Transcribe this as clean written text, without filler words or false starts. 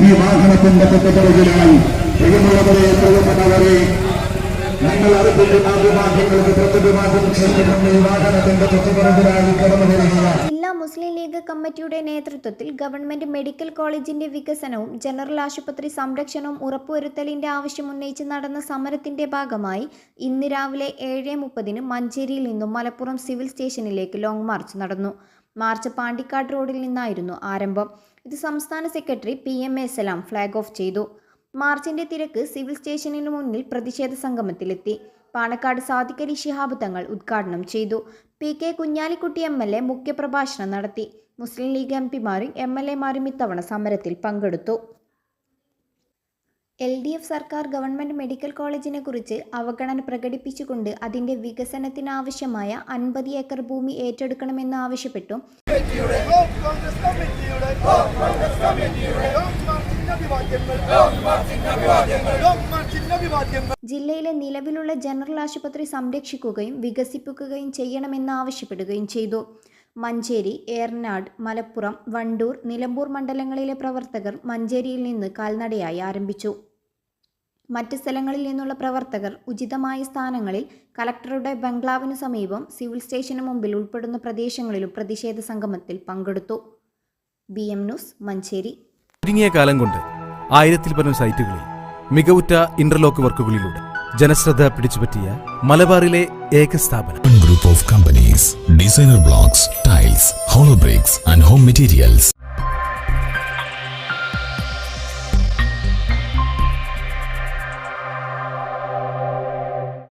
ഈ വാഹനത്തിന്റെ തൊട്ടുപിറകിലായി പ്രിയമുള്ളവരെ പ്രിയപ്പെട്ടവരെ ഞങ്ങൾ അറിയിക്കുന്ന അഭിവാദ്യങ്ങൾക്ക് പ്രതിഭിവാദ്യം ചേർക്കുന്ന ഈ വാഹനത്തിന്റെ തൊട്ടുപിറകിലായി കടന്നു വരികയാണ്. ജില്ലാ മുസ്ലിം ലീഗ് കമ്മിറ്റിയുടെ നേതൃത്വത്തിൽ ഗവൺമെന്റ് മെഡിക്കൽ കോളേജിന്റെ വികസനവും ജനറൽ ആശുപത്രി സംരക്ഷണവും ഉറപ്പുവരുത്തലിന്റെ ആവശ്യമുന്നയിച്ച് നടന്ന സമരത്തിന്റെ ഭാഗമായി ഇന്ന് രാവിലെ 7:30 മഞ്ചേരിയിൽ നിന്നും മലപ്പുറം സിവിൽ സ്റ്റേഷനിലേക്ക് ലോങ് മാർച്ച് നടന്നു. മാർച്ച് പാണ്ടിക്കാട് റോഡിൽ നിന്നായിരുന്നു ആരംഭം. ഇത് സംസ്ഥാന സെക്രട്ടറി PM സലാം ഫ്ലാഗ് ഓഫ് ചെയ്തു. മാർച്ചിന്റെ തിരക്ക് സിവിൽ സ്റ്റേഷനിന് മുന്നിൽ പ്രതിഷേധ സംഗമത്തിലെത്തി. പാണക്കാട് സാദിഖ് അലി ശിഹാബ് തങ്ങൾ ഉദ്ഘാടനം ചെയ്തു. PK കുഞ്ഞാലിക്കുട്ടി MLA മുഖ്യപ്രഭാഷണം നടത്തി. മുസ്ലിം ലീഗ് MPമാരും MLAമാരും ഇത്തവണ സമരത്തിൽ പങ്കെടുത്തു. LDF സർക്കാർ ഗവൺമെന്റ് മെഡിക്കൽ കോളേജിനെ കുറിച്ച് അവഗണന പ്രകടിപ്പിച്ചുകൊണ്ട് അതിന്റെ വികസനത്തിനാവശ്യമായ 50 ഏക്കർ ഭൂമി ഏറ്റെടുക്കണമെന്ന് ആവശ്യപ്പെട്ടു ജില്ലയിലെ നിലവിലുള്ള ജനറൽ ആശുപത്രി സംരക്ഷിക്കുകയും വികസിപ്പിക്കുകയും ചെയ്യണമെന്ന് ആവശ്യപ്പെടുകയും ചെയ്തു. മഞ്ചേരി, ഏറനാട്, മലപ്പുറം, വണ്ടൂർ, നിലമ്പൂർ മണ്ഡലങ്ങളിലെ പ്രവർത്തകർ മഞ്ചേരിയിൽ നിന്ന് കാൽനടയായി ആരംഭിച്ചു. മറ്റ് സ്ഥലങ്ങളിൽ നിന്നുള്ള പ്രവർത്തകർ ഉചിതമായ സ്ഥാനങ്ങളിൽ കലക്ടറുടെ ബംഗ്ലാവിനു സമീപം, സിവിൽ സ്റ്റേഷന് മുമ്പിൽ ഉൾപ്പെടുന്ന പ്രദേശങ്ങളിലും പ്രതിഷേധ സംഗമത്തിൽ പങ്കെടുത്തു. BM news, Manjeri. ചുരുങ്ങിയ കാലം കൊണ്ട് 1000-ൽ പരം സൈറ്റുകളിൽ മികവുറ്റ ഇന്റർലോക്ക് വർക്കുകളിലൂടെ ജനശ്രദ്ധ പിടിച്ചുപറ്റിയ മലബാറിലെ ഏക സ്ഥാപനം. Group of companies, designer blocks, tiles, hollow bricks and home materials.